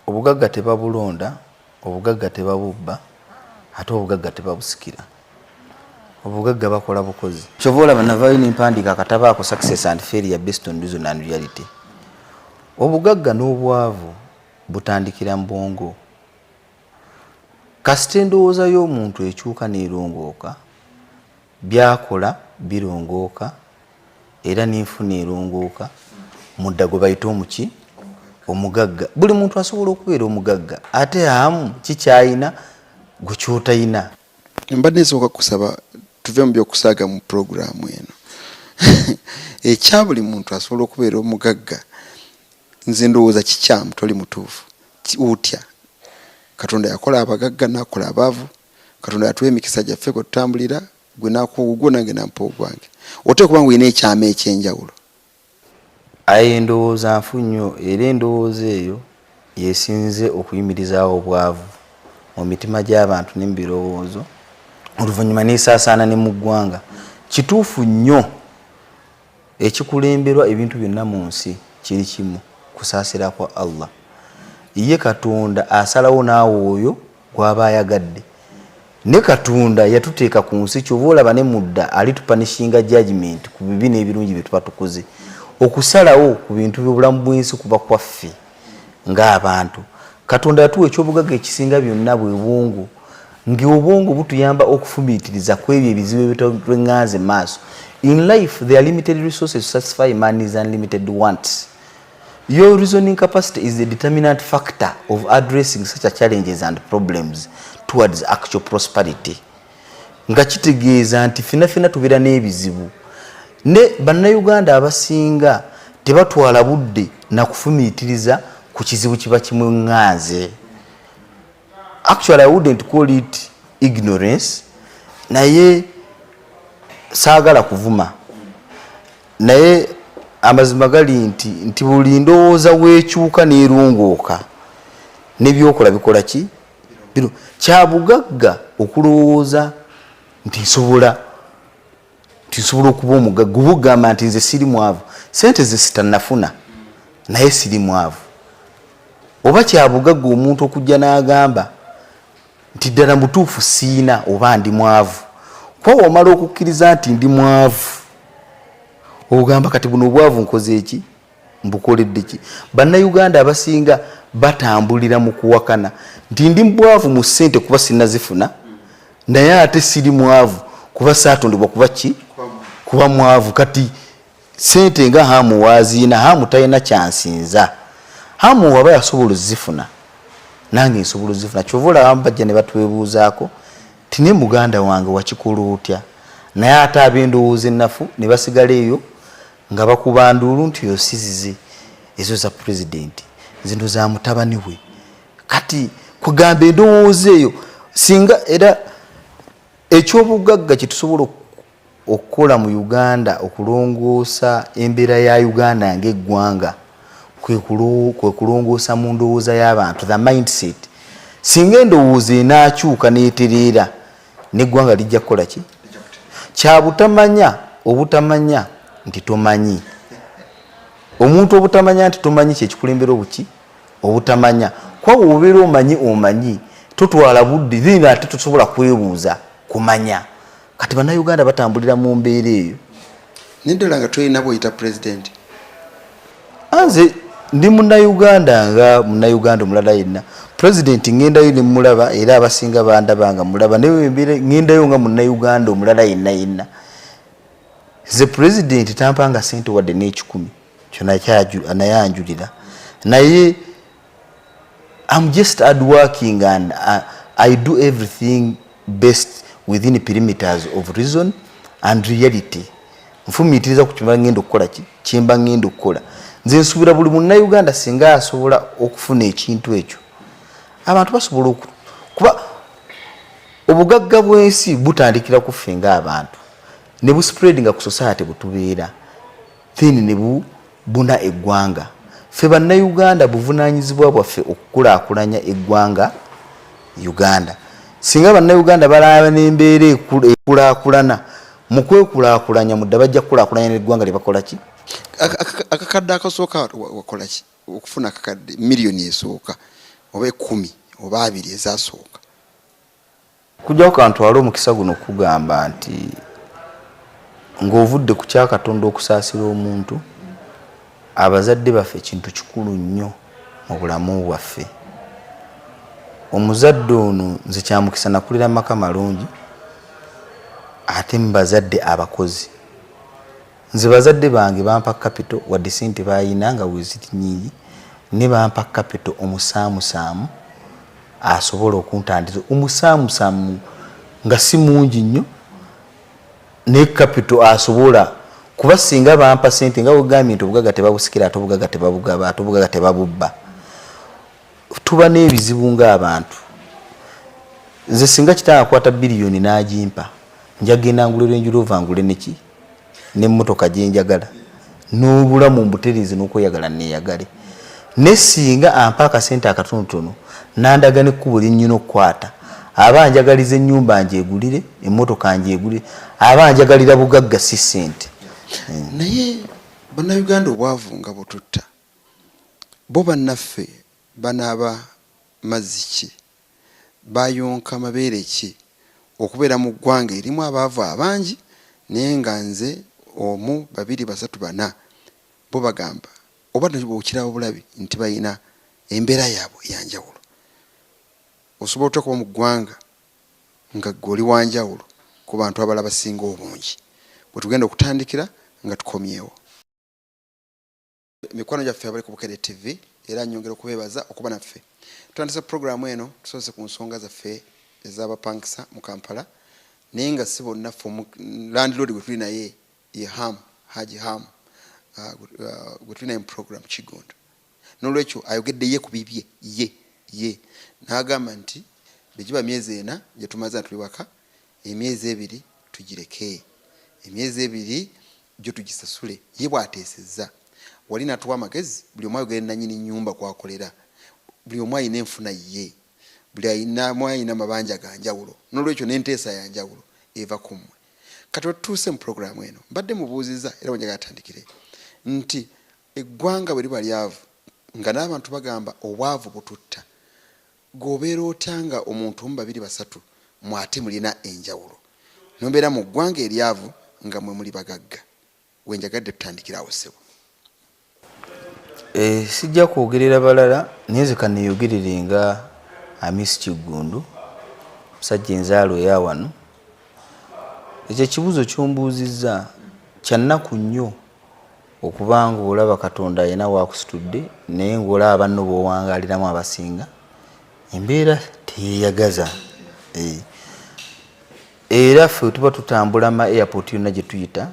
obugagga tebabulonda, obugagga tebabubba, ate obugagga tebabusikira. Obugagga bakola bukozi. Kyovola banavayo n'empandiika akatabo ako Success and Failure Based on Reason and Reality. Obugagga n'obwavu butandikira mu bwongo. Kasita endowooza y'omuntu ekyuka n'erongooka, byakola birongooka, era n'enfuna erongooka, mudda gwe bayita omuki omugagga. Buli muntu asobola okubeera omugagga, ate amu kikyayina gwe kyotayina. Mbadde nsooka kusaba tuve mu by'okusaaga mu puroguraamu eno. Ekya buli muntu asobola okubeera omugagga, nze ndowooza kikyamu, toli mutuufu. Utya Katonda yakola abagagga n'akola abaavu. Katonda yatuwa emikisa gyaffe kwe tutambulira, gwe nakuwa nange nampa ogwange. Oteeka kuba ng'olina ekyama ekyenjawulo. Aye endowooza nfu nnyo, era endowooza eyo yeesinze okuyimirizaawo obwavu mu mitima gy'abantu ne mu birowoozo, oluvannyuma n'esaasaana ne mu ggwanga. Kituufu nnyo ekikulemberwa ebintu byonna mu nsi kiri kimu, kusaasira kwa Allah. Ye Katonda asalawo naawe oyo gw'aba ayagadde. Ne Katonda yatuteeka ku nsi, kyova olaba ne mudda alitupanishinga judgment ku bibi n'ebirungi bye tuba tukoze. Okusalawo ku bintu by'obulamu bw'ensi kuba kwaffe ng'abantu. Katonda yatuwa ekyobugagga ekisinga byonna bwe bwongo, ng'obwongo butuyamba okufumiitiriza ku ebyo ebizibu ebitweŋŋanze maaso. In life, there are limited resources to satisfy man's unlimited wants. Your reasoning capacity is the determinant factor of addressing such challenges and problems towards actual prosperity. Nga kitegeeza nti fina tubeera n'ebizibu. Ne bannayuganda abasinga tebatwala budde na kufumiitiriza ku kizibu kiba kimweŋŋanze. Actually, I wouldn't call it ignorance. Naye saagala kuvuma. Naye amazima gali nti buli ndowooza weekyuka n'erongooka, n'ebyokola bikola ki? Kya bugagga okulowooza nti nsobola okuba omugagga. Obugamba nti nze siri mwavu, sente ze sitannafuna naye siri mwavu. Oba kya bugagga omuntu okujja n'agamba nti ddala mutuufu siina oba ndi mwavu. Kwa wamala okukkiriza nti ndi mwavu, ogamba kati buno obwavu nkoze eki? Mbukoledde ki? Bannayuganda abasinga batambulira mu kuwakana nti ndi mwavu mu ssente kuba sinnazifuna, naye ate siri mwavu kuba saatondebwa kuba ki? Kuba mwavu. Kati ssente nga Hamu waziina, Hamu talina kyansinza. Hamu waba yasobola ozifuna, nange nsobola ozifuna. Kyova olaba bajja ne batwebuuzaako ti ne muganda wange wakikola otya? Naye ate ab'endowooza ennafu ne basigala eyo nga bakuba nduulu nti yosizize ezo za pulezidenti, zino za mutabani we. Kati kugamba endowooza eyo singa era ekyobugagga kye tusobola okukola mu Uganda okulongoosa embeera ya Uganda ng'eggwanga kwe kulongoosa mu ndowooza y'abantu, the mindset. Singa endowooza enaakyuka n'etereera, n'eggwanga lijja kukola ki? Kya butamanya obutamanya nti tomanyi. Omuntu obutamanya nti tomanyi kye kikulembera obuki? Obutamanya. Kwa obeera omanyi totwala budde, then ate tosobola kwebuuza kumanya. Kati bannayuganda batambulira mu mbeera eyo. Neddala nga tolina bw'oyita pulezidenti. Nze ndi munnayuganda nga munnayuganda omulala yenna. Pulezidenti ngendayo ne mulaba, era abasinga bandaba nga mulaba, naye ngendayo nga munnayuganda omulala yenna. Ze pulezidenti tampanga ssente wadde n'ekikumi, kyo naye anjulira. Naye I'm just hardworking and I do everything best within perimeters of reason and reality. Nfumiitiriza ku kimba ngenda okukola ki? Kimba ngenda okukola. Nze nsuubira buli munnayuganda singa asobola okufuna ekintu ekyo, abantu basobola kuba obugagga bw'ensi butandikira ku ffe ng'abantu ne buspreadinga ku society butubeera, then ne bubuna eggwanga. Ffe bannayuganda buvunaanyizibwa bwaffe okukulaakulanya eggwanga Uganda. Singa bannayuganda balaba n'embeera ekulaakulana, mu kwekulaakulanya mudda bajja kukulaakulanya n'eggwanga lye bakola ki? Akakadde akasooka wakola ki okufuna akakadde miliyoni esooka? oba 10 oba 2 ezasooka. Kujja okantwala omukisa guno kugamba nti ng'ovudde ku kya Katonda okusaasira omuntu, abazadde baffe kintu kikulu nnyo mu bulamu bwaffe. Omuzadde ono nze kyamukisa nakulira maka malungi ate mu bazadde abakozi. Nze bazadde bange bampa capital wadde sente bayina nga weziti nyingi, ne bampa capital omusaamusaamu asobola okuntandika omusaamusaamu nga si mungi nnyo, ne capital asobola kuba singa bampa sente nga bugambye nti obugaga tebabusikira ate obugaga tebabugaba ate obugaga tebabubba. Tuba n'ebizibu ng'abantu. Nze singa kitanga kwata biliyoni n'agimpa njagenda ngulira Range Rover ngule neki n'emmotoka gye njagala n'obulamu mbutereeze n'okweyagala neeyagale. Ne singa ampa akasente akatonotono nandaga n'ekkubo lye nnyina okukwata, aba njagaliza ennyumba njegulire, emmotoka njegulire, aba njagalira bugagga si sente. Naye bannayuganda obwavu nga bututta, bo bannaffe banaaba mazzi ki, bayonka mabeere ki okubeera mu ggwanga erimu abaavu abangi naye nga nze 1, 2, 3, 4 bo bagamba oba okiraba obulabi nti bayina embeera yaabwe eyanjawulo. Osobola otya kuba mu ggwanga nga ggwe oli wanjawulo ku bantu abalala basinga obungi. Bwe tugenda okutandikira nga tukomyewo. Mikwano gyaffe abali ku Bukedde TV era nyongera okubeebaza okuba naffe. Tutandisa programu eno tusoose ku nsonga zaffe ez'abapangisa mu Kampala naye nga si bonna ffe landlord gwe tuli naye ye Haji Ham gwe tuli naye mu programu Kigondo. N'olwekyo ayogedde ye ku bibye ye n'agamba nti begiba myezi 4 gye tumaze tuli waka, emyezi 2 tugireke, emyezi 2 gyo tugisasule. Ye bw'ateesezza wali natuwa amagezi buli omu ayogere nannyini nnyumba kwakolera, buli omu ayina enfuna ye, buli ayina amabanja ga njawulo. N'olwekyo n'enteesa ya njawulo eva ku mmwe. Kati wetutuuse mu programu eno mbadde mubuuzizza era wenjagala atandikire nti eggwanga bwe liba lyavu nga n'abantu bagamba obwavu bututta, gobeera otanga omuntu 2, 2, 3 mwate mulina enjawulo nombeera mu ggwanga eryavu nga mwe muli bagagga. Wenjagadde tutandikirawo ssebo. Sijja kwogerera balala naye nze kanneeyogerere nga Amisi Kigundu, musajja enzaalo eya wano. Ekyo ekibuuzo ky'ombuuzizza kya nnaku nnyo okuba ng'olaba Katonda yena waakusitudde naye ng'olaba banno b'owangaaliramu abasinga embeera teyeeyagaza. Era ffe tuba tutambula ma airport yonna gye tuyita,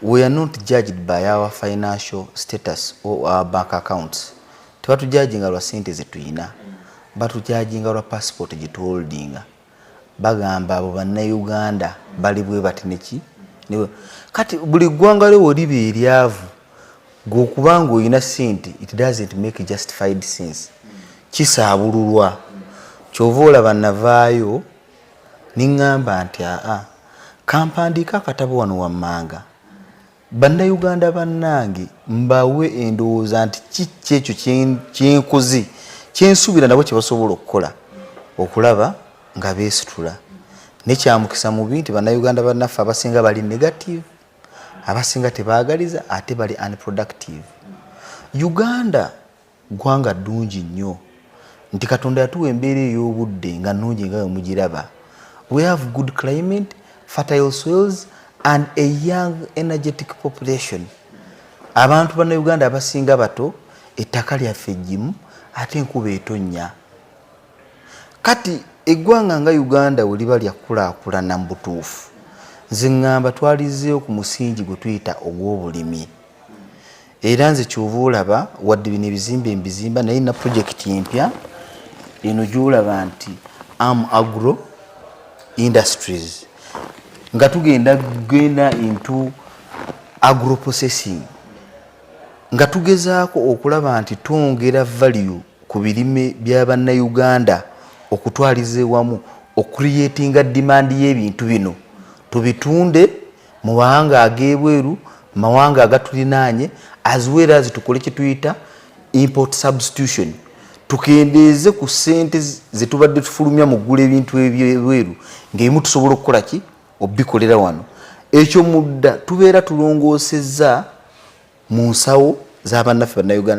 we are not judged by our financial status or our bank accounts. Tebatujajinga lwa sente ze tuyina, batujajinga lwa passport gye tuholdinga. Bagamba abo bannayuganda bali bwe bati neki. Kati buli ggwanga lyo liba eryavu, gw'okubanga oyina sente it doesn't make justified sense. Kisaabululwa. Kyova olaba navaayo niŋŋamba nti kampandiika akatabo wano wammanga, bannayuganda bannange mbawe endowooza nti kiki ekyo kyenkoze kyensuubira nabo kye basobola okukola okulaba nga beesitula. Nekyamukisa mubi nti bannayuganda bannaffe abasinga bali negative, abasinga tebaagaliza ate bali unproductive. Uganda ggwanga ddungi nnyo nti Katonda yatuwa embeera ey'obudde nga nnungi nga mugiraba. We have good climate, fertile soils and a young energetic population. Abantu bannayuganda abasinga bato, ettaka lyaffe eggimu ate enkuba etonnya. Kati eggwanga nga Uganda we liba lyakulaakulana mu butuufu, nze ŋŋamba twalizeeyo ku musingi gwe tuyita ogw'obulimi. Era nze kyova olaba wadde bino ebizimbe mbizimba naye na projekiti empya eno gy'olaba nti Agro Industries nga tugenda into agro processing, nga tugezaako okulaba nti twongera value ku birime bya bannayuganda okutwaliza wamu ocreatinga demand y'ebintu bino tubitunde mu mawanga ag'ebweru, mawanga agatulinaanye, as well as tukole kye tuyita import substitution. tukendeeze ku ssente zetubadde tufulumya mu ggula ebintu ebyebweru ng'emu tusobola okukola ki obikolera wano. Ekyo mudda tubeera tulongoosezza mu nsawo z'abannaffe bannayuganda.